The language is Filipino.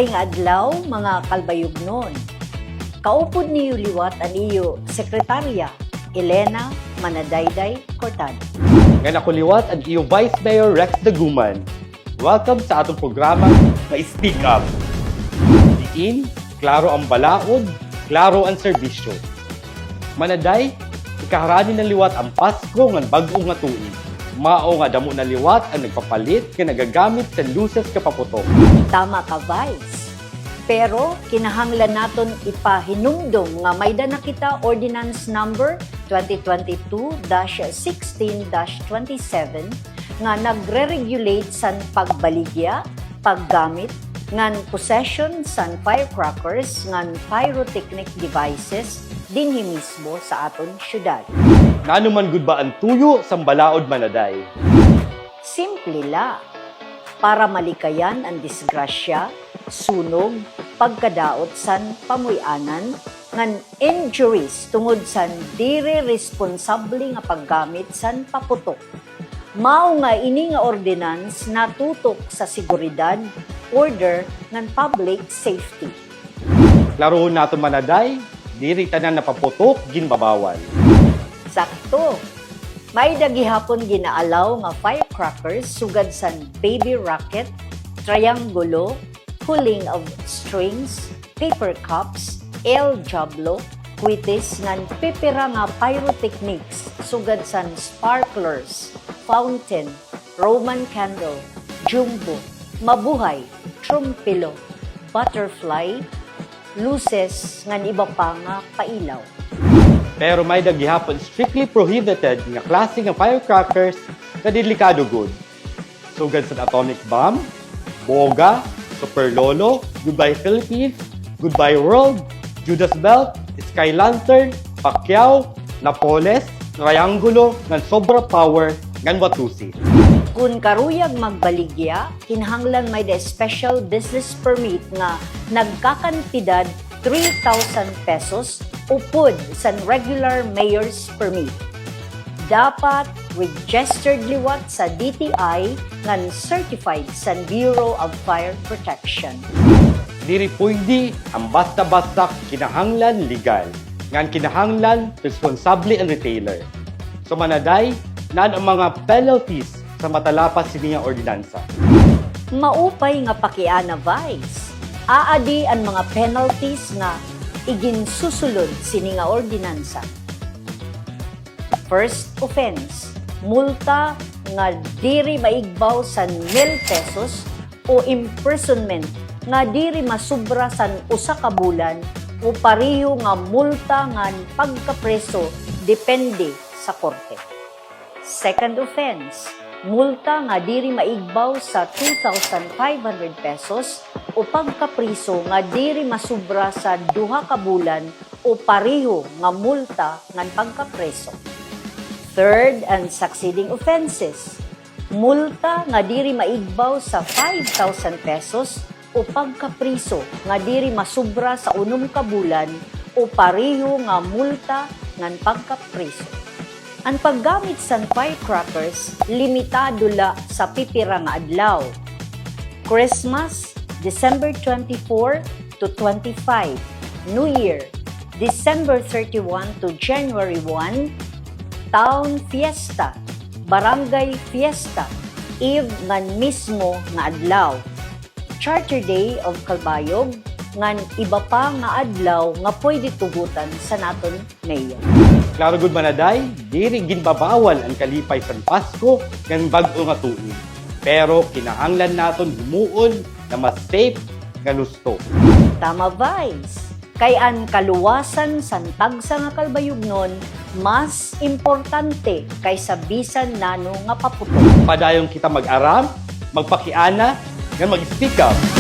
Maupay nga adlaw, mga kalbayugnon. Kaupod niyo liwat ang iyo sekretarya, Elena Manadayday Cortado. Nga nakuliwat ang iyo Vice Mayor Rex Daguman. Welcome sa atong programa na Speak Up. Diin, klaro ang balaod, klaro ang serbisyo. Manaday, ikaharani ng liwat ang Pasko ng bag-o nga tuig. Mao nga damo na liwat ang nagpapalit nga nagagamit sa luces kapaputok. Tama ka, Vice. Pero kinahanglan naton ipahinumdom nga may na kita Ordinance Number 2022-16-27 nga nagre-regulate san pagbaligya, paggamit, ngan possession san firecrackers, ngan pyrotechnic devices dinhi mismo sa aton syudad. Ngano man gud ba ang tuyo sa balaod manaday? Simple la. Para malikayan ang disgrasya, sunog, pagkadaot san pamuyanan, ngan injuries tungod san diri responsable nga paggamit san paputok. Mao nga ini nga ordinance natutok sa seguridad, order, ngan public safety. Klarohon nato manaday, diri tanan napaputok ginbabawal. Sakto. May dagihapon ginaalaw nga firecrackers sugad san baby rocket, triangulo, pulling of strings, paper cups, el jablo, kwitis ngan pipira nga pyrotechnics sugad san sparklers, fountain, Roman candle, jumbo, mabuhay, trumpilo, butterfly, luces ngan iba pa nga pailaw. Pero may daghihapon strictly prohibited nga klase nga firecrackers nga delikado gud. Sugad sa atomic bomb, boga, super lolo, goodbye Philippines, goodbye world, Judas belt, sky lantern, Pacquiao, Napoles, triangulo ngan sobra power ngan watusi. Kung karuyag magbaligya, kinahanglan may special business permit nga nagkakantidad 3,000 pesos upod sa regular mayor's permit. Dapat registered liwat sa DTI ngan certified sa Bureau of Fire Protection. Diri pwede ang basta-basta kinahanglan legal, ngan kinahanglan responsable ang retailer. So manaday, nan ang mga penalties sa matalapas sini nga ordinansa. Maupay nga pakiana, Vice. Aadi ang mga penalties nga iginsusulod sini nga ordinansa. First offense, multa nga diri maigbaw san 1,000 pesos o imprisonment nga diri masubra san usa ka bulan o pareho nga multa nga pagkapreso depende sa korte. Second offense, multa nga diri maigbaw sa 2,500 pesos o pagkapriso nga diri masubra sa 2 ka bulan o pareho nga multa nga pagkapreso. Third and succeeding offenses, multa nga diri maigbaw sa 5,000 pesos o pagkapriso nga diri masubra sa 6 ka bulan o pareho nga multa nga pagkapriso. Ang paggamit sa firecrackers, limitado la sa pipira nga adlaw. Christmas, December 24 to 25. New Year, December 31 to January 1. Town Fiesta, Barangay Fiesta, Eve ngan mismo nga adlaw. Charter Day of Calbayog, ngan iba pa nga adlaw nga pwede tugutan sa naton mayor. Klaro gud manaday, diri ginbabawal ang kalipay sa Pasko ngan bag-o nga tuig. Pero kinahanglan naton himuon na mas safe nga gusto. Tama, Vice. Kay ang kaluwasan sa tagsa nga kalbayugnon mas importante kaysa bisan nano nga paputok. Padayong kita mag-aram, magpakiana, nga mag-speak up.